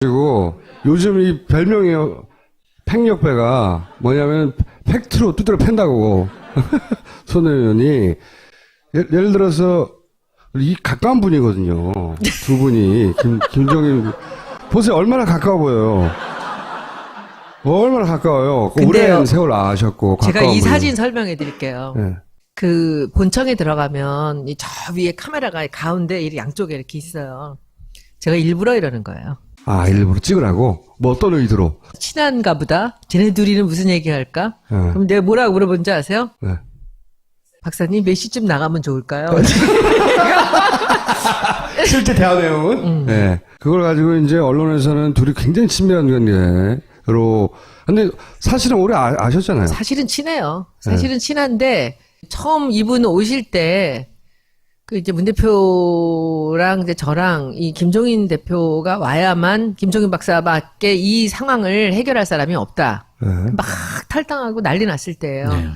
그리고 요즘 이 별명이요. 팽역배가 뭐냐면 팩트로 두드려 팬다고. 손 의원이. 예를 들어서 이 가까운 분이거든요. 두 분이. 김종인. 보세요. 얼마나 가까워 보여요. 얼마나 가까워요. 오랜 세월 아셨고. 제가 이 분이. 사진 설명해 드릴게요. 네. 그 본청에 들어가면 저 위에 카메라가 가운데 이렇게 양쪽에 이렇게 있어요. 제가 일부러 이러는 거예요. 아, 일부러 찍으라고? 뭐 어떤 의도로? 친한가 보다. 쟤네 둘이는 무슨 얘기할까? 네. 그럼 내가 뭐라고 물어본지 아세요? 네. 박사님 몇 시쯤 나가면 좋을까요? 실제 대화 내용은? 네. 그걸 가지고 이제 언론에서는 둘이 굉장히 친밀한 관계로. 근데 사실은 오래 아셨잖아요. 사실은 친해요. 사실은 친한데 처음 이분 오실 때 그 이제 문 대표랑 이제 저랑 이 김종인 대표가 와야만 김종인 박사밖에 이 상황을 해결할 사람이 없다. 네. 막 탈당하고 난리 났을 때예요. 네.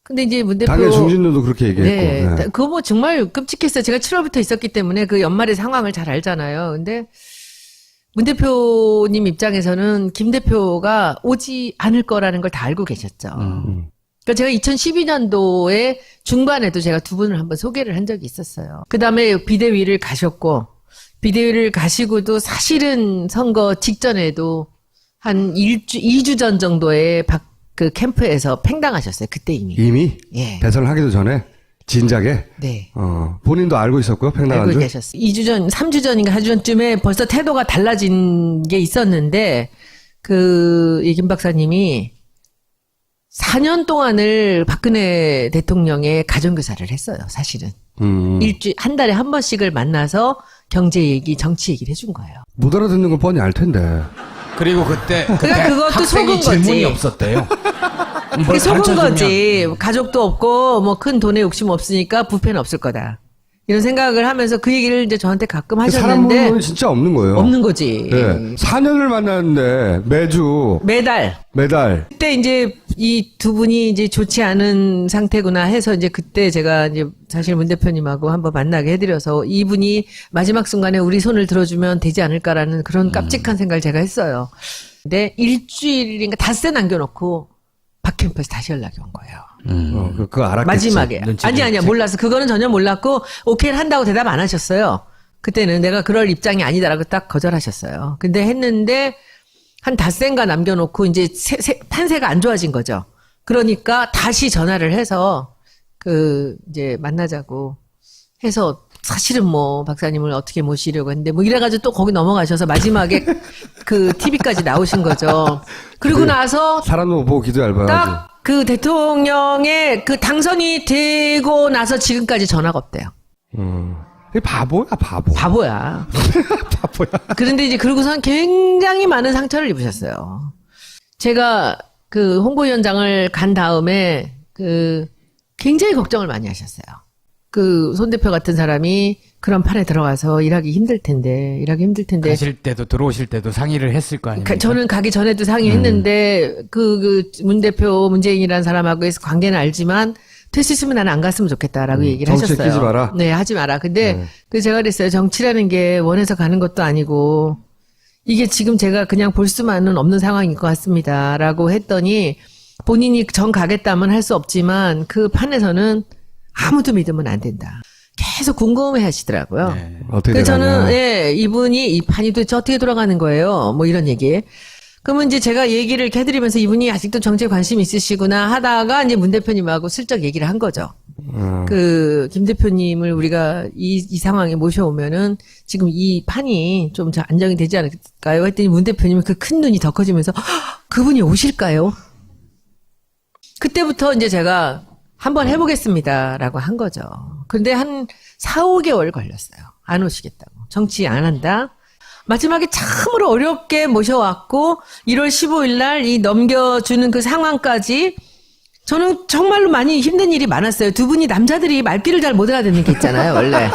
근데 이제 문 대표 당연히 중진들도 그렇게 얘기했고. 네. 네. 그거 뭐 정말 끔찍했어요. 제가 7월부터 있었기 때문에 그 연말의 상황을 잘 알잖아요. 근데 문 대표님 입장에서는 김 대표가 오지 않을 거라는 걸 다 알고 계셨죠. 그러니까 제가 2012년도에 중반에도 제가 두 분을 한번 소개를 한 적이 있었어요. 그 다음에 비대위를 가셨고, 비대위를 가시고도 사실은 선거 직전에도 한 2주 전 정도에 그 캠프에서 팽당하셨어요. 그때 이미. 이미? 예. 대선을 하기도 전에? 진작에? 네. 본인도 알고 있었고요, 팽당한 알고 줄? 계셨어요. 2주 전, 3주 전인가 4주 전쯤에 벌써 태도가 달라진 게 있었는데, 이 김 박사님이 4년 동안을 박근혜 대통령의 가정교사를 했어요, 사실은. 한 달에 한 번씩을 만나서 경제 얘기, 정치 얘기를 해준 거예요. 못 알아듣는 건 뻔히 알 텐데. 그리고 그때 그러니까 그것도 학생이 속은 질문이 거지. 없었대요. 그게 속은 거지. 가족도 없고, 뭐 큰 돈에 욕심 없으니까 부패는 없을 거다. 이런 생각을 하면서 그 얘기를 이제 저한테 가끔 사람 하셨는데, 보는 진짜 없는 거예요. 없는 거지. 네. 4년을 만났는데, 매주, 매달. 그때 이제 이 두 분이 이제 좋지 않은 상태구나 해서 이제 그때 제가 이제 사실 문 대표님하고 한번 만나게 해드려서 이분이 마지막 순간에 우리 손을 들어주면 되지 않을까라는 그런 깜찍한 생각을 제가 했어요. 근데 일주일인가 닷새 남겨놓고 박캠프에서 다시 연락이 온 거예요. 그거 알았겠지. 마지막에. 아니야. 몰랐어. 그거는 전혀 몰랐고, 오케이를 한다고 대답 안 하셨어요. 그때는 내가 그럴 입장이 아니다라고 딱 거절하셨어요. 근데 했는데, 한 닷새인가 남겨놓고, 이제 판세가 안 좋아진 거죠. 그러니까 다시 전화를 해서, 이제 만나자고 해서, 사실은 뭐, 박사님을 어떻게 모시려고 했는데, 뭐 이래가지고 또 거기 넘어가셔서 마지막에 TV까지 나오신 거죠. 그리고 나서, 사람도 보고 기도 얇아야지. 딱 그 대통령의 그 당선이 되고 나서 지금까지 전화가 없대요. 이 바보야, 바보. 바보야. 바보야. 그런데 이제 그러고선 굉장히 많은 상처를 입으셨어요. 제가 그 홍보위원장을 간 다음에 굉장히 걱정을 많이 하셨어요. 손 대표 같은 사람이 그런 판에 들어가서 일하기 힘들 텐데. 가실 때도 들어오실 때도 상의를 했을 거 아닙니까? 저는 가기 전에도 상의했는데, 문 대표, 문재인이라는 사람하고 해서 관계는 알지만, 될 수 있으면 나는 안 갔으면 좋겠다라고 얘기를 정치에 하셨어요. 끼지 마라? 네, 하지 마라. 근데, 제가 그랬어요. 정치라는 게 원해서 가는 것도 아니고, 이게 지금 제가 그냥 볼 수만은 없는 상황인 것 같습니다. 라고 했더니, 본인이 정 가겠다면 할 수 없지만, 그 판에서는 아무도 믿으면 안 된다. 계속 궁금해 하시더라고요. 네. 어떻게 그래서 되나. 저는, 이분이 이 판이 도대체 어떻게 돌아가는 거예요? 뭐 이런 얘기. 그러면 이제 제가 얘기를 이렇게 해드리면서 이분이 아직도 정치에 관심 있으시구나 하다가 이제 문 대표님하고 슬쩍 얘기를 한 거죠. 김 대표님을 우리가 이 상황에 모셔오면은 지금 이 판이 좀 안정이 되지 않을까요? 했더니 문 대표님은 그 큰 눈이 더 커지면서 그분이 오실까요? 그때부터 이제 제가 한번 해보겠습니다라고 한 거죠. 근데 한 4, 5개월 걸렸어요. 안 오시겠다고. 정치 안 한다. 마지막에 참으로 어렵게 모셔왔고 1월 15일 날 이 넘겨주는 그 상황까지 저는 정말로 많이 힘든 일이 많았어요. 두 분이 남자들이 말귀를 잘 못 알아듣는 게 있잖아요, 원래.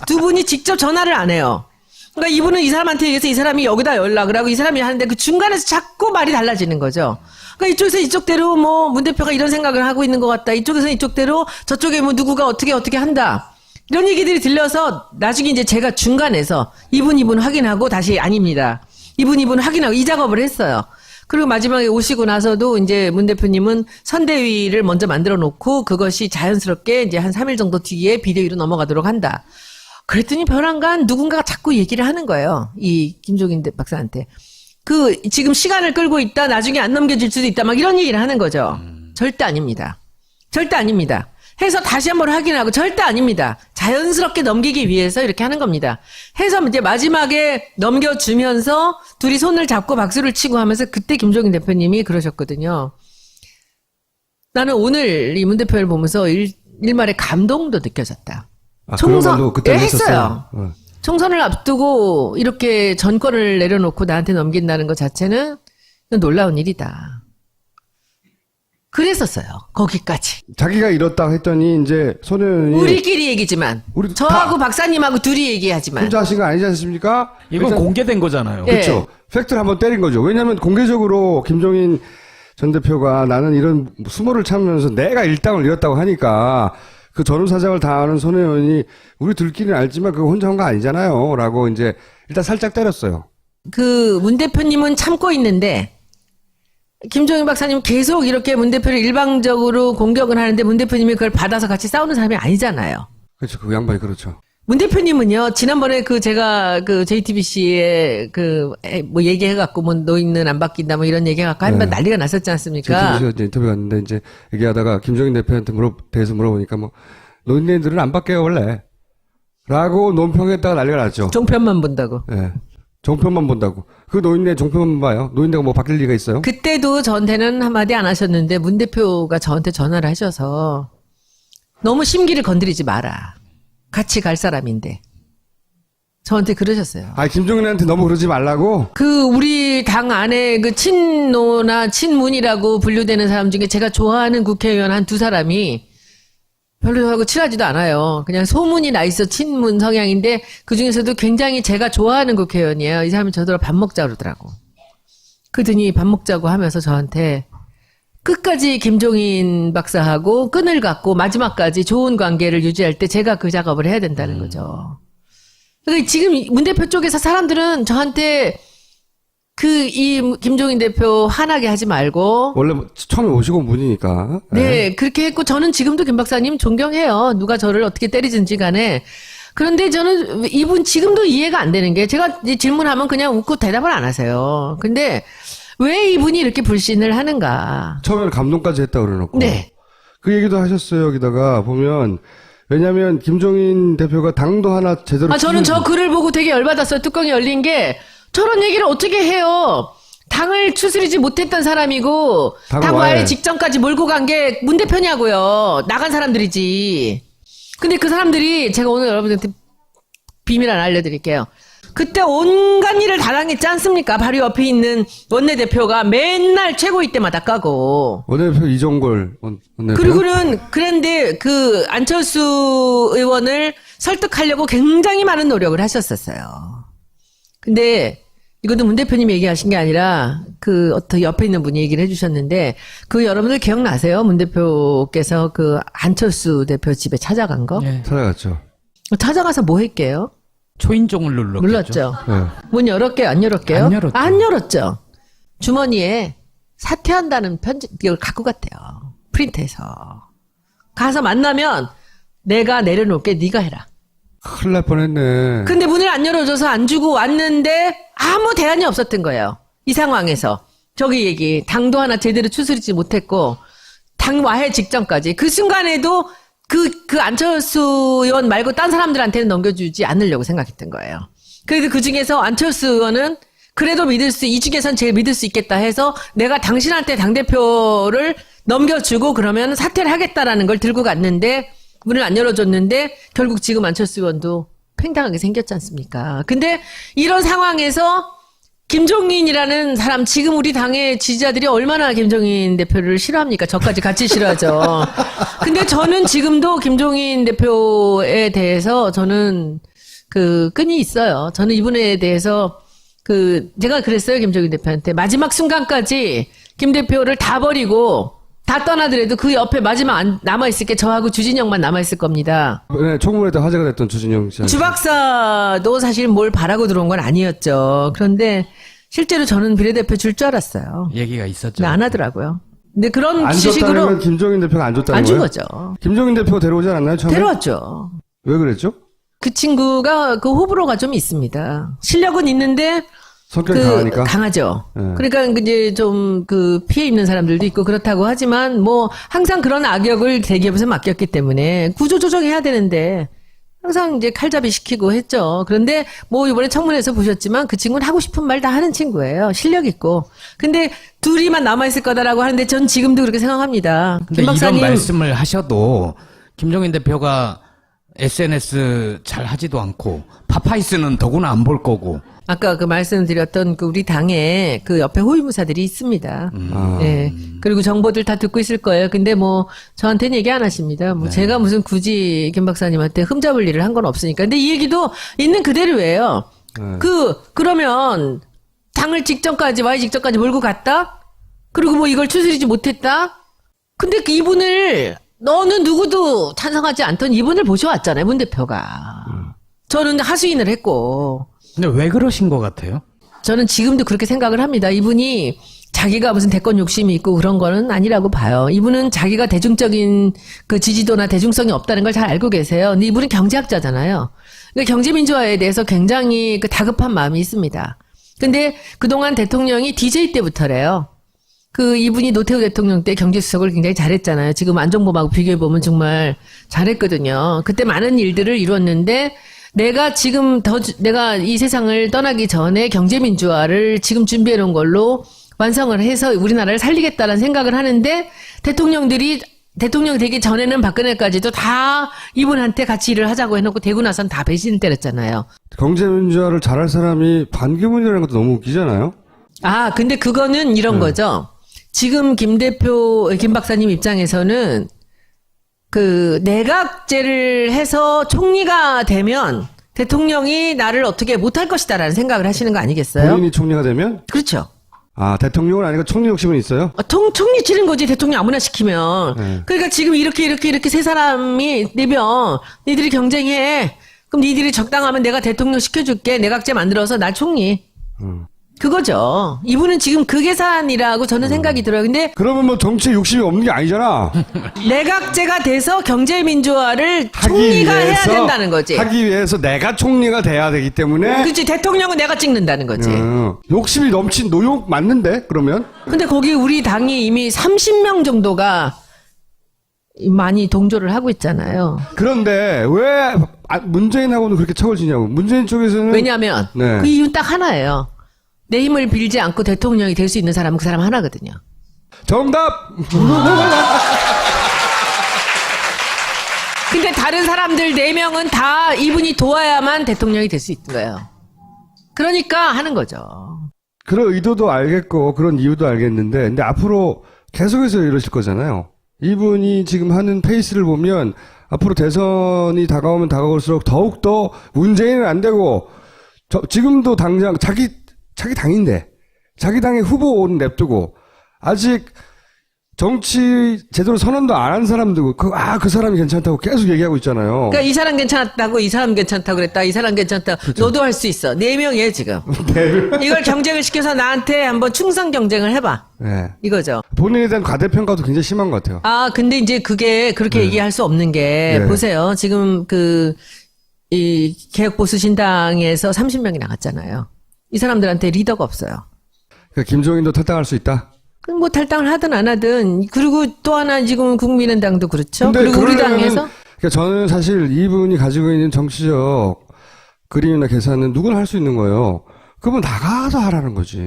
두 분이 직접 전화를 안 해요. 그러니까 이분은 이 사람한테 얘기해서 이 사람이 여기다 연락을 하고 이 사람이 하는데 그 중간에서 자꾸 말이 달라지는 거죠. 그러니까 이쪽에서 이쪽대로 뭐 문 대표가 이런 생각을 하고 있는 것 같다. 이쪽에서 이쪽대로 저쪽에 뭐 누구가 어떻게 한다. 이런 얘기들이 들려서 나중에 이제 제가 중간에서 이분 확인하고 다시 아닙니다. 이분 확인하고 이 작업을 했어요. 그리고 마지막에 오시고 나서도 이제 문 대표님은 선대위를 먼저 만들어 놓고 그것이 자연스럽게 이제 한 3일 정도 뒤에 비대위로 넘어가도록 한다. 그랬더니 벼랑간 누군가가 자꾸 얘기를 하는 거예요. 이 김종인 박사한테. 지금 시간을 끌고 있다. 나중에 안 넘겨질 수도 있다. 막 이런 얘기를 하는 거죠. 절대 아닙니다. 절대 아닙니다. 해서 다시 한번 확인하고 절대 아닙니다. 자연스럽게 넘기기 위해서 이렇게 하는 겁니다. 해서 이제 마지막에 넘겨주면서 둘이 손을 잡고 박수를 치고 하면서 그때 김종인 대표님이 그러셨거든요. 나는 오늘 이 문 대표를 보면서 일말의 감동도 느껴졌다. 그런 말도 그때 했어요. 총선을 앞두고 이렇게 전권을 내려놓고 나한테 넘긴다는 것 자체는 놀라운 일이다. 그랬었어요. 거기까지. 자기가 이렇다 했더니 이제 손혜원이 우리끼리 얘기지만 우리 저하고 박사님하고 둘이 얘기하지만 혼자 하신 거 아니지 않습니까? 이건 일단 공개된 거잖아요. 예. 그렇죠. 팩트를 한번 때린 거죠. 왜냐하면 공개적으로 김종인 전 대표가 나는 이런 수모를 참으면서 내가 일당을 잃었다고 하니까 그 전후사정을 다 아는 손혜원이 우리 둘끼리는 알지만 그거 혼자 한 거 아니잖아요. 라고 이제 일단 살짝 때렸어요. 그 문 대표님은 참고 있는데 김종인 박사님 계속 이렇게 문 대표를 일방적으로 공격을 하는데 문 대표님이 그걸 받아서 같이 싸우는 사람이 아니잖아요. 그렇죠. 그 양반이 그렇죠. 문 대표님은요, 지난번에 제가 JTBC에 뭐 얘기해갖고 뭐 노인은 안 바뀐다 뭐 이런 얘기해갖고 한번 난리가 났었지 않습니까? JTBC가 이제 인터뷰 갔는데 이제 얘기하다가 김종인 대표한테 대해서 물어보니까 뭐 노인네들은 안 바뀌어요 원래. 라고 논평했다가 난리가 났죠. 종편만 본다고. 예. 종편만 본다고. 그 노인네 종편만 봐요. 노인네가 뭐 바뀔 리가 있어요? 그때도 저한테는 한마디 안 하셨는데 문 대표가 저한테 전화를 하셔서 너무 심기를 건드리지 마라. 같이 갈 사람인데. 저한테 그러셨어요. 김종인한테 너무 그러지 말라고? 우리 당 안에 친노나 친문이라고 분류되는 사람 중에 제가 좋아하는 국회의원 한 두 사람이 별로 저하고 친하지도 않아요. 그냥 소문이 나 있어 친문 성향인데 그 중에서도 굉장히 제가 좋아하는 국회의원이에요. 이 사람이 저더러 밥 먹자 그러더라고. 그러더니 밥 먹자고 하면서 저한테 끝까지 김종인 박사하고 끈을 갖고 마지막까지 좋은 관계를 유지할 때 제가 그 작업을 해야 된다는 거죠. 그러니까 지금 문 대표 쪽에서 사람들은 저한테 이 김종인 대표 화나게 하지 말고. 원래 처음에 오시고 온 분이니까. 네, 그렇게 했고 저는 지금도 김 박사님 존경해요. 누가 저를 어떻게 때리든지 간에. 그런데 저는 이분 지금도 이해가 안 되는 게 제가 질문하면 그냥 웃고 대답을 안 하세요. 근데 왜 이분이 이렇게 불신을 하는가. 처음에는 감동까지 했다 그러놓고. 네. 그 얘기도 하셨어요. 여기다가 보면. 왜냐면 김종인 대표가 당도 하나 제대로. 저는 저 글을 보고 되게 열받았어요. 뚜껑이 열린 게. 저런 얘기를 어떻게 해요? 당을 추스리지 못했던 사람이고 당과의 직전까지 몰고 간 게 문 대표냐고요. 나간 사람들이지. 근데 그 사람들이 제가 오늘 여러분들한테 비밀 하나 알려드릴게요. 그때 온갖 일을 다 당했지 않습니까? 바로 옆에 있는 원내대표가 맨날 최고위 때마다 까고. 원내대표 이종걸 원내대표. 그리고는 그런데 안철수 의원을 설득하려고 굉장히 많은 노력을 하셨었어요. 근데 이것도 문 대표님이 얘기하신 게 아니라 어떤 옆에 있는 분이 얘기를 해주셨는데 여러분들 기억나세요? 문 대표께서 안철수 대표 집에 찾아간 거? 네. 찾아갔죠. 찾아가서 뭐 했게요? 초인종을 눌렀죠. 네. 문 열었게요? 안 열었게요? 안 열었죠. 안 열었죠. 주머니에 사퇴한다는 이걸 갖고 갔대요. 프린트해서. 가서 만나면 내가 내려놓을게 네가 해라. 큰일 날 뻔했네. 근데 문을 안 열어줘서 안 주고 왔는데 아무 대안이 없었던 거예요. 이 상황에서. 당도 하나 제대로 추스리지 못했고 당 와해 직전까지. 그 순간에도 안철수 의원 말고 딴 사람들한테는 넘겨주지 않으려고 생각했던 거예요. 그래서 그 중에서 안철수 의원은 그래도 이 중에선 제일 믿을 수 있겠다 해서 내가 당신한테 당대표를 넘겨주고 그러면 사퇴를 하겠다라는 걸 들고 갔는데 문을 안 열어줬는데 결국 지금 안철수 의원도 팽당하게 생겼지 않습니까? 근데 이런 상황에서 김종인이라는 사람 지금 우리 당의 지지자들이 얼마나 김종인 대표를 싫어합니까? 저까지 같이 싫어하죠. 근데 저는 지금도 김종인 대표에 대해서 저는 끈이 있어요. 저는 이분에 대해서 제가 그랬어요. 김종인 대표한테 마지막 순간까지 김 대표를 다 버리고 다 떠나더라도 그 옆에 마지막 남아있을 게 저하고 주진영만 남아있을 겁니다. 네, 청문회 때 화제가 됐던 주진영 씨. 주 박사도 사실 뭘 바라고 들어온 건 아니었죠. 그런데 실제로 저는 비례대표 줄 줄 알았어요. 얘기가 있었죠. 근데 안 하더라고요. 근데 그런 안 취식으로 줬다면 김종인 대표가 안 줬다는 안 준 거예요? 거죠. 김종인 대표가 데려오지 않았나요? 처음에? 데려왔죠. 왜 그랬죠? 그 친구가 그 호불호가 좀 있습니다. 실력은 있는데 성격이 강하니까. 강하죠. 네. 그러니까 이제 좀 그 피해 입는 사람들도 있고 그렇다고 하지만 뭐 항상 그런 악역을 대기업에서 맡겼기 때문에 구조조정해야 되는데 항상 이제 칼잡이 시키고 했죠. 그런데 뭐 이번에 청문회에서 보셨지만 그 친구는 하고 싶은 말 다 하는 친구예요. 실력 있고. 근데 둘이만 남아있을 거다라고 하는데 전 지금도 그렇게 생각합니다. 근데 김 박사님. 이런 말씀을 하셔도 김종인 대표가 SNS 잘 하지도 않고 파파이스는 더구나 안 볼 거고. 아까 그 말씀드렸던 그 우리 당에 그 옆에 호위무사들이 있습니다. 네. 그리고 정보들 다 듣고 있을 거예요. 근데 뭐 저한테는 얘기 안 하십니다. 뭐 제가 무슨 굳이 김 박사님한테 흠잡을 일을 한 건 없으니까. 근데 이 얘기도 있는 그대로예요. 그러면 당을 직전까지 와이 직전까지 몰고 갔다? 그리고 뭐 이걸 추스리지 못했다? 근데 그 이분을 너는 누구도 찬성하지 않던 이분을 모셔왔잖아요. 문 대표가. 저는 하수인을 했고. 근데 왜 그러신 것 같아요? 저는 지금도 그렇게 생각을 합니다. 이분이 자기가 무슨 대권 욕심이 있고 그런 거는 아니라고 봐요. 이분은 자기가 대중적인 그 지지도나 대중성이 없다는 걸 잘 알고 계세요. 근데 이분은 경제학자잖아요. 그러니까 경제민주화에 대해서 굉장히 그 다급한 마음이 있습니다. 근데 그동안 대통령이 DJ 때부터래요. 그 이분이 노태우 대통령 때 경제수석을 굉장히 잘했잖아요. 지금 안종범하고 비교해보면 정말 잘했거든요. 그때 많은 일들을 이뤘는데 내가 이 세상을 떠나기 전에 경제민주화를 지금 준비해 놓은 걸로 완성을 해서 우리나라를 살리겠다는 생각을 하는데 대통령 되기 전에는 박근혜까지도 다 이분한테 같이 일을 하자고 해놓고 되고 나선 다 배신 때렸잖아요. 경제민주화를 잘할 사람이 반기문이라는 것도 너무 웃기잖아요. 아, 근데 그거는 이런 거죠. 지금 김 박사님 입장에서는 그 내각제를 해서 총리가 되면 대통령이 나를 어떻게 못할 것이다라는 생각을 하시는 거 아니겠어요? 본인이 총리가 되면? 그렇죠. 아, 대통령은 아니고 총리 욕심은 있어요? 총리 치는 거지 대통령 아무나 시키면. 네. 그러니까 지금 이렇게 세 사람이 내면 니들이 경쟁해. 그럼 니들이 적당하면 내가 대통령 시켜줄게. 내각제 만들어서 나 총리. 그거죠. 이분은 지금 그 계산이라고 저는 생각이 들어요. 근데 그러면 뭐 정치에 욕심이 없는 게 아니잖아. 내각제가 돼서 경제민주화를 하기 총리가 해야 위해서, 된다는 거지. 하기 위해서 내가 총리가 돼야 되기 때문에. 그치, 대통령은 내가 찍는다는 거지. 욕심이 넘친 노욕 맞는데, 그러면? 근데 거기 우리 당이 이미 30명 정도가 많이 동조를 하고 있잖아요. 그런데 왜 문재인하고는 그렇게 척을 지냐고. 문재인 쪽에서는. 왜냐하면 네. 그 이유는 딱 하나예요. 내 힘을 빌지 않고 대통령이 될 수 있는 사람은 그 사람 하나거든요. 정답! 근데 다른 사람들 4명은 다 이분이 도와야만 대통령이 될 수 있는 거예요. 그러니까 하는 거죠. 그런 의도도 알겠고, 그런 이유도 알겠는데, 근데 앞으로 계속해서 이러실 거잖아요. 이분이 지금 하는 페이스를 보면, 앞으로 대선이 다가오면 다가올수록 더욱더 문재인은 안 되고, 지금도 당장 자기 당인데, 자기 당의 후보는 냅두고, 아직 정치 제대로 선언도 안 한 사람도, 그 사람이 괜찮다고 계속 얘기하고 있잖아요. 그러니까 이 사람 괜찮았다고, 이 사람 괜찮다고 그랬다, 이 사람 괜찮다. 그렇죠. 너도 할 수 있어. 4명이에요, 지금. 이걸 경쟁을 시켜서 나한테 한번 충성 경쟁을 해봐. 네. 이거죠. 본인에 대한 과대평가도 굉장히 심한 것 같아요. 아, 근데 이제 그게 그렇게 얘기할 수 없는 게, 네. 보세요. 지금 이 개혁보수 신당에서 30명이 나갔잖아요. 이 사람들한테 리더가 없어요. 그러니까 김종인도 탈당할 수 있다? 그럼 뭐 탈당을 하든 안 하든. 그리고 또 하나 지금 국민의당도 그렇죠. 그리고 우리 당에서. 그러니까 저는 사실 이분이 가지고 있는 정치적 그림이나 계산은 누구나 할 수 있는 거예요. 그러면 나가서 하라는 거지.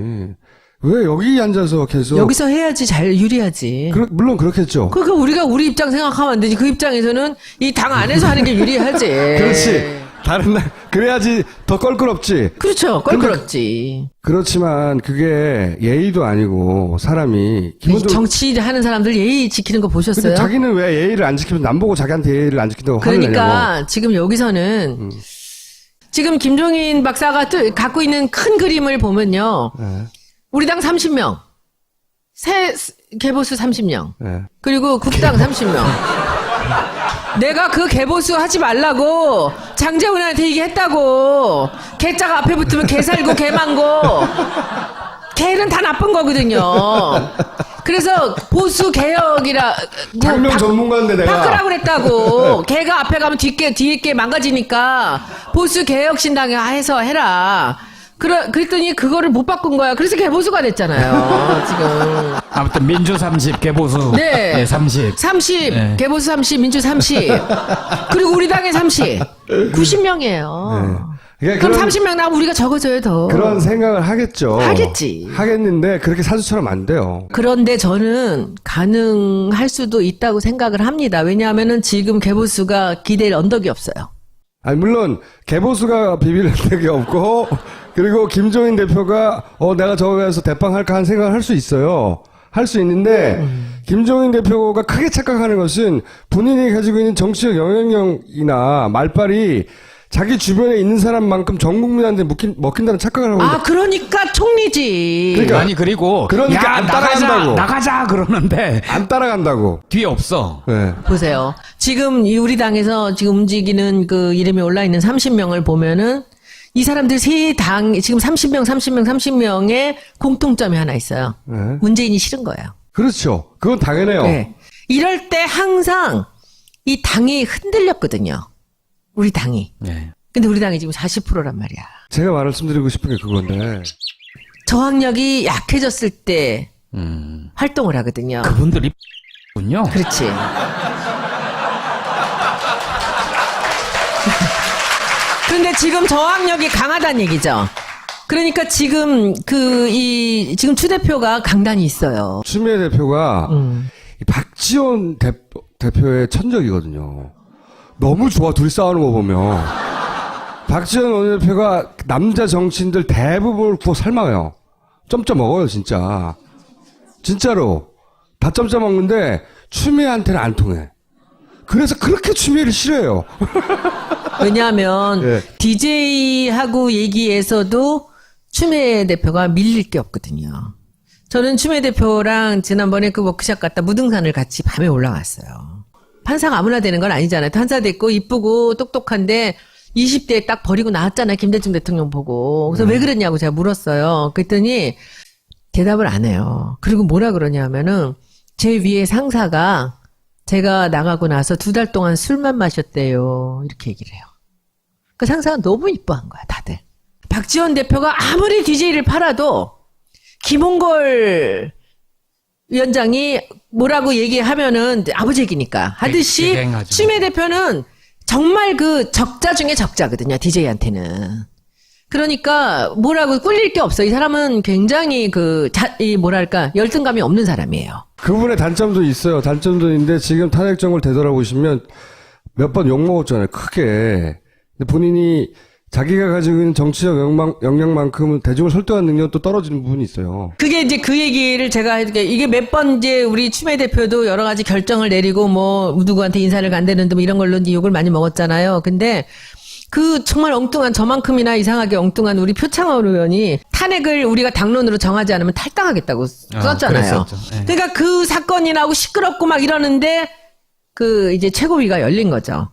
왜 여기 앉아서 계속. 여기서 해야지 잘 유리하지. 물론 그렇겠죠. 그러니까 우리가 우리 입장 생각하면 안 되지. 그 입장에서는 이 당 안에서 하는 게 유리하지. 그렇지. 다른 날, 그래야지 더 껄끄럽지. 그렇죠. 껄끄럽지. 그렇지만 그게 예의도 아니고 사람이. 정치하는 사람들 예의 지키는 거 보셨어요? 근데 자기는 왜 예의를 안 지키면 남 보고 자기한테 예의를 안 지킨다고 화를 내냐고. 그러니까 지금 여기서는 지금 김종인 박사가 갖고 있는 큰 그림을 보면요. 네. 우리 당 30명. 개보수 30명. 네. 그리고 국당 30명. 내가 그 개보수 하지 말라고 장재훈한테 얘기했다고. 개자가 앞에 붙으면 개 살고 개 망고. 개는 다 나쁜 거거든요. 그래서 보수 개혁이라 장명 전문가인데 내가 바꾸라고 그랬다고. 걔가 앞에 가면 뒤에 게 망가지니까 보수 개혁 신당에 해서 해라. 그랬더니 그거를 못 바꾼 거야. 그래서 개보수가 됐잖아요. 지금. 아무튼 민주 30, 개보수 네. 30. 30, 네. 개보수 30, 민주 30. 그리고 우리 당에 30. 90명이에요. 그러니까 그럼 30명 나오면 우리가 적어져요, 더. 그런 생각을 하겠죠. 하겠지. 하겠는데 그렇게 사주처럼 안 돼요. 그런데 저는 가능할 수도 있다고 생각을 합니다. 왜냐하면은 지금 개보수가 기댈 언덕이 없어요. 아니 물론 개보수가 비빌 언덕이 없고 그리고 김종인 대표가 내가 저기에서 대빵할까 하는 생각을 할 수 있어요. 할 수 있는데 김종인 대표가 크게 착각하는 것은 본인이 가지고 있는 정치적 영향력이나 말빨이 자기 주변에 있는 사람만큼 전 국민한테 먹힌다는 착각을 하고 있는데 그러니까 총리지. 그러니까 아니 그리고 그러니까 야, 안 따라간다고. 나가자 그러는데 안 따라간다고. 뒤에 없어. 네. 보세요. 지금 이 우리 당에서 지금 움직이는 그 이름이 올라 있는 30명을 보면은 이 사람들 세 당 지금 30명의 공통점이 하나 있어요. 네. 문재인이 싫은 거예요. 그렇죠. 그건 당연해요. 네. 이럴 때 항상 이 당이 흔들렸거든요. 우리 당이. 네. 근데 우리 당이 지금 40%란 말이야. 제가 말씀드리고 싶은 게 그건데 저항력이 약해졌을 때 활동을 하거든요. 그분들이 군요. 그렇지. 그런데 지금 저항력이 강하다는 얘기죠. 그러니까 지금 지금 추 대표가 강단이 있어요. 추미애 대표가 이 박지원 대표의 천적이거든요. 너무 좋아 둘이 싸우는 거 보면 박지원 원내대표가 남자 정치인들 대부분을 구워 삶아요. 점점 먹어요 진짜. 진짜로 다 점점 먹는데 추미애한테는 안 통해. 그래서 그렇게 추미애를 싫어해요. 왜냐하면 예. DJ하고 얘기에서도 추미애 대표가 밀릴 게 없거든요. 저는 추미애 대표랑 지난번에 그 워크숍 갔다 무등산을 같이 밤에 올라갔어요. 판사가 아무나 되는 건 아니잖아요. 판사 됐고 이쁘고 똑똑한데 20대에 딱 버리고 나왔잖아요. 김대중 대통령 보고. 그래서 왜 그랬냐고 제가 물었어요. 그랬더니 대답을 안 해요. 그리고 뭐라 그러냐면은 제 위에 상사가 제가 나가고 나서 2달 동안 술만 마셨대요. 이렇게 얘기를 해요. 그 상사가 너무 이뻐한 거야, 다들. 박지원 대표가 아무리 DJ를 팔아도 김홍걸 위원장이 뭐라고 얘기하면은 아버지 얘기니까 하듯이 대행하죠. 추미애 대표는 정말 그 적자 중에 적자거든요. DJ한테는. 그러니까 뭐라고 꿀릴 게 없어. 이 사람은 굉장히 뭐랄까 열등감이 없는 사람이에요. 그분의 단점도 있어요. 단점도 있는데 지금 탄핵 정을 되돌아보시면 몇 번 욕먹었잖아요. 크게. 근데 본인이 자기가 가지고 있는 정치적 역량만큼은 대중을 설득하는 능력도 떨어지는 부분이 있어요. 그게 이제 그 얘기를 제가 해드릴게요. 이게 몇 번 이제 우리 추미애 대표도 여러 가지 결정을 내리고 뭐 누구한테 인사를 간다는 뭐 이런 걸로 이제 욕을 많이 먹었잖아요. 근데 그 정말 엉뚱한 저만큼이나 이상하게 엉뚱한 우리 표창원 의원이 탄핵을 우리가 당론으로 정하지 않으면 탈당하겠다고 썼잖아요. 그랬었죠. 네. 그러니까 그 사건이 나오고 시끄럽고 막 이러는데 그 이제 최고위가 열린 거죠.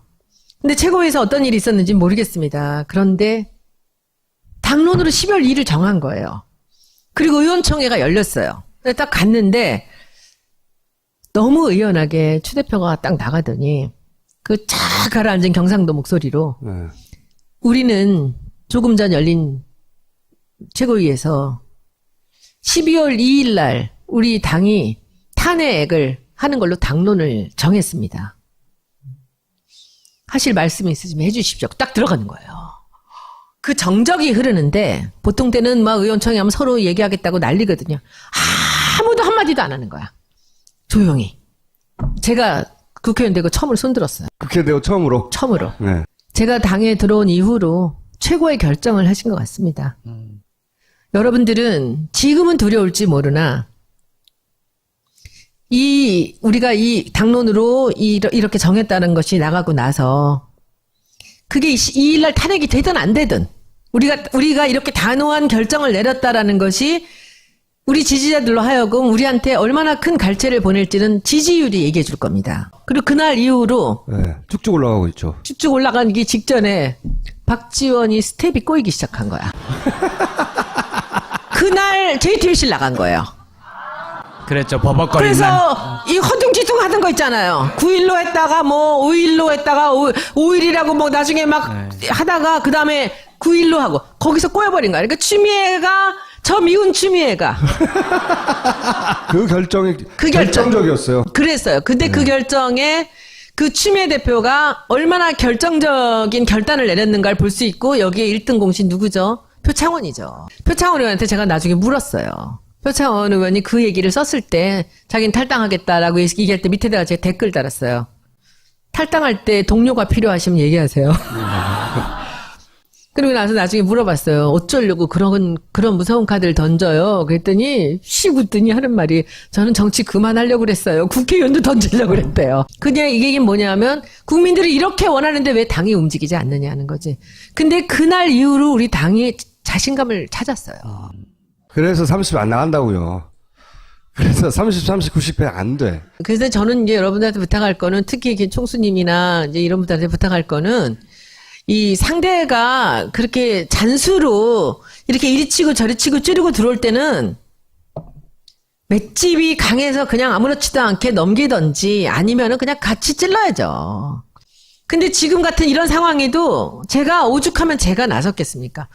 근데 최고위에서 어떤 일이 있었는지 모르겠습니다. 그런데 당론으로 12월 2일 정한 거예요. 그리고 의원총회가 열렸어요. 딱 갔는데 너무 의연하게 추 대표가 딱 나가더니 그 쫙 가라앉은 경상도 목소리로 네. 우리는 조금 전 열린 최고위에서 12월 2일 날 우리 당이 탄핵을 하는 걸로 당론을 정했습니다. 하실 말씀이 있으시면 해주십시오. 딱 들어가는 거예요. 그 정적이 흐르는데 보통 때는 막 의원총회 하면 서로 얘기하겠다고 난리거든요. 아무도 한마디도 안 하는 거야. 조용히. 제가 국회의원 되고 처음으로 손들었어요. 그렇게 되고 처음으로. 처음으로. 네. 제가 당에 들어온 이후로 최고의 결정을 하신 것 같습니다. 여러분들은 지금은 두려울지 모르나 우리가 이 당론으로 이렇게 정했다는 것이 나가고 나서 그게 2일날 탄핵이 되든 안 되든 우리가 이렇게 단호한 결정을 내렸다라는 것이 우리 지지자들로 하여금 우리한테 얼마나 큰 갈채를 보낼지는 지지율이 얘기해 줄 겁니다. 그리고 그날 이후로 네. 쭉쭉 올라가고 있죠. 쭉쭉 올라가기 직전에 박지원이 스텝이 꼬이기 시작한 거야. 그날 JTBC를 나간 거예요. 그랬죠. 버벅거리는 날. 그래서 이 허둥지둥 하던 거 있잖아요. 9일로 했다가 뭐 5일로 했다가 5일이라고 뭐 나중에 막 하다가 그 다음에 9일로 하고 거기서 꼬여버린 거야. 그러니까 추미애가 저 미운 추미애가 그 결정이 그 결정. 결정적이었어요. 그랬어요. 근데 그 결정에 그 추미애 대표가 얼마나 결정적인 결단을 내렸는가를 볼 수 있고 여기에 1등 공신 누구죠? 표창원이죠. 표창원 의원한테 제가 나중에 물었어요. 표창원 의원이 그 얘기를 썼을 때 자기는 탈당하겠다라고 얘기할 때 밑에다가 제가 댓글 달았어요. 탈당할 때 동료가 필요하시면 얘기하세요. 그리고 나서 나중에 물어봤어요. 어쩌려고 그런 무서운 카드를 던져요. 그랬더니 씩 웃더니 하는 말이 저는 정치 그만하려고 그랬어요. 국회의원도 던지려고 그랬대요. 그냥 이게 뭐냐면 국민들이 이렇게 원하는데 왜 당이 움직이지 않느냐는 거지. 근데 그날 이후로 우리 당이 자신감을 찾았어요. 그래서 30 안 나간다고요. 그래서 30, 90배 안 돼. 그래서 저는 이제 여러분들한테 부탁할 거는 특히 이렇게 총수님이나 이제 이런 분들한테 부탁할 거는 이 상대가 그렇게 잔수로 이렇게 이리 치고 저리 치고 찌르고 들어올 때는 맷집이 강해서 그냥 아무렇지도 않게 넘기던지 아니면은 그냥 같이 찔러야죠. 근데 지금 같은 이런 상황에도 제가 오죽하면 제가 나섰겠습니까?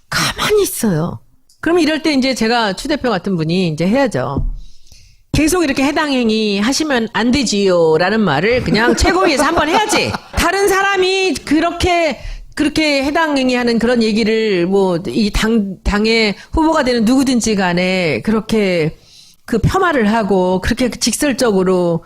가만히 있어요. 그러면 이럴 때 이제 제가 추 대표 같은 분이 이제 해야죠. 계속 이렇게 해당 행위 하시면 안 되지요. 라는 말을 그냥 최고위에서 한번 해야지. 다른 사람이 그렇게 해당 행위 하는 그런 얘기를 뭐, 이 당의 후보가 되는 누구든지 간에 그렇게 그 폄하를 하고 그렇게 직설적으로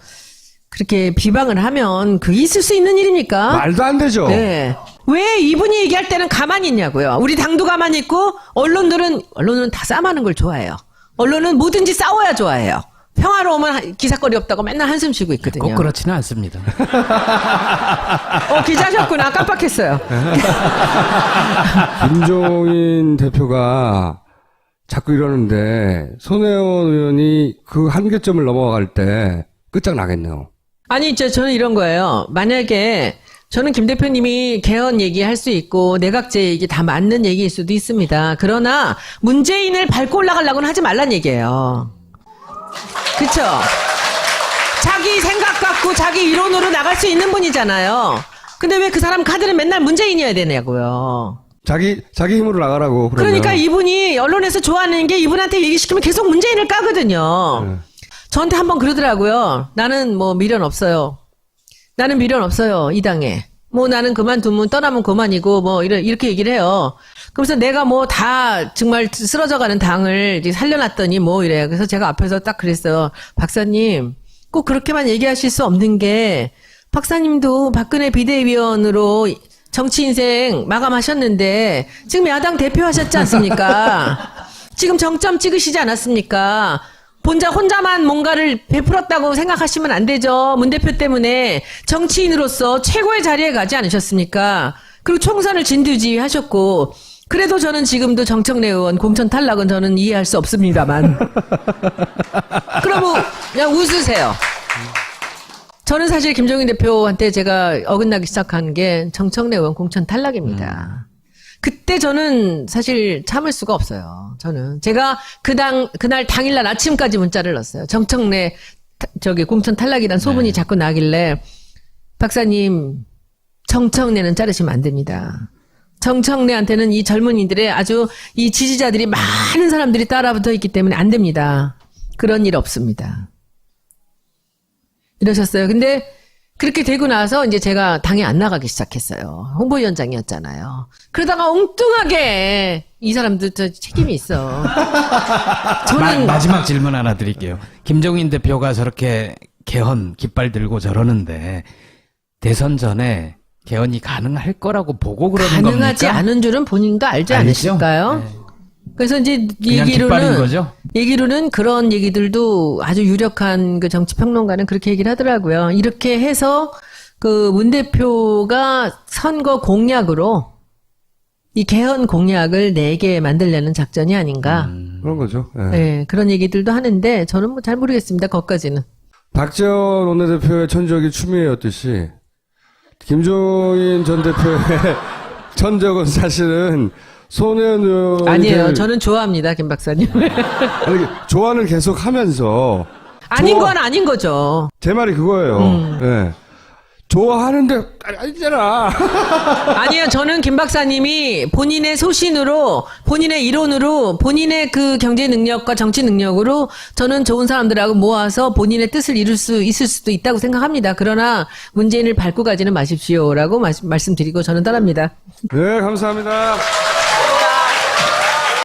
그렇게 비방을 하면 그게 있을 수 있는 일입니까? 말도 안 되죠. 네. 왜 이분이 얘기할 때는 가만히 있냐고요. 우리 당도 가만히 있고 언론은 다 싸움하는 걸 좋아해요. 언론은 뭐든지 싸워야 좋아해요. 평화로우면 기사거리 없다고 맨날 한숨 쉬고 있거든요. 꼭 그렇지는 않습니다. 기자셨구나. 깜빡했어요. 김종인 대표가 자꾸 이러는데 손혜원 의원이 그 한계점을 넘어갈 때 끝장나겠네요. 아니, 저는 이런 거예요. 만약에 저는 김 대표님이 개헌 얘기할 수 있고 내각제 얘기 다 맞는 얘기일 수도 있습니다. 그러나 문재인을 밟고 올라가려고는 하지 말란 얘기예요. 그쵸? 자기 생각 갖고 자기 이론으로 나갈 수 있는 분이잖아요. 근데 왜 그 사람 카드는 맨날 문재인이어야 되냐고요. 자기 힘으로 나가라고. 그러면. 그러니까 이분이 언론에서 좋아하는 게 이분한테 얘기시키면 계속 문재인을 까거든요. 저한테 한번 그러더라고요. 나는 뭐 미련 없어요. 나는 미련 없어요. 이 당에. 뭐 나는 그만두면 떠나면 그만이고 뭐 이렇게 얘기를 해요. 그래서 내가 뭐 다 정말 쓰러져가는 당을 이제 살려놨더니 뭐 이래요. 그래서 제가 앞에서 딱 그랬어요. 박사님 꼭 그렇게만 얘기하실 수 없는 게 박사님도 박근혜 비대위원으로 정치 인생 마감하셨는데 지금 야당 대표하셨지 않습니까? 지금 정점 찍으시지 않았습니까? 혼자만 뭔가를 베풀었다고 생각하시면 안 되죠. 문 대표 때문에 정치인으로서 최고의 자리에 가지 않으셨습니까? 그리고 총선을 진두지휘하셨고 그래도 저는 지금도 정청래 의원 공천 탈락은 저는 이해할 수 없습니다만 그러면 그냥 웃으세요. 저는 사실 김종인 대표한테 제가 어긋나기 시작한 게 정청래 의원 공천 탈락입니다. 그때 저는 사실 참을 수가 없어요. 저는 제가 그날 당일날 아침까지 문자를 넣었어요. 정청래 공천 탈락이란 소문이 자꾸 나길래 박사님 정청래는 자르시면 안 됩니다. 정청래한테는 이 젊은이들의 아주 이 지지자들이 많은 사람들이 따라붙어 있기 때문에 안 됩니다. 그런 일 없습니다. 이러셨어요. 근데 그렇게 되고 나서 이제 제가 당에 안 나가기 시작했어요. 홍보위원장이었잖아요. 그러다가 엉뚱하게 이 사람들 저 책임이 있어. 저는 마지막 질문 하나 드릴게요. 김종인 대표가 저렇게 개헌 깃발 들고 저러는데 대선 전에 개헌이 가능할 거라고 보고 그러는 겁니까? 가능하지 않은 줄은 본인도 알지 알죠? 않으실까요? 네. 그래서 이제 그냥 깃발인 거죠? 얘기로는 그런 얘기들도 아주 유력한 그 정치평론가는 그렇게 얘기를 하더라고요. 이렇게 해서 그 문 대표가 선거 공약으로 이 개헌 공약을 내게 만들려는 작전이 아닌가. 그런 거죠. 예. 네, 그런 얘기들도 하는데 저는 뭐 잘 모르겠습니다. 거기까지는. 박지원 원내대표의 천적이 추미애였듯이 김종인 전 대표의 천적은 사실은 손혜원 의원이 아니에요. 저는 좋아합니다, 김 박사님. 아니, 조언을 계속 하면서 아닌 건 아닌 거죠. 제 말이 그거예요. 예. 좋아하는데 아니잖아. 아니요, 저는 김 박사님이 본인의 소신으로, 본인의 이론으로, 본인의 그 경제 능력과 정치 능력으로 저는 좋은 사람들하고 모아서 본인의 뜻을 이룰 수 있을 수도 있다고 생각합니다. 그러나 문재인을 밟고 가지는 마십시오라고 말씀드리고 저는 떠납니다. 네, 감사합니다.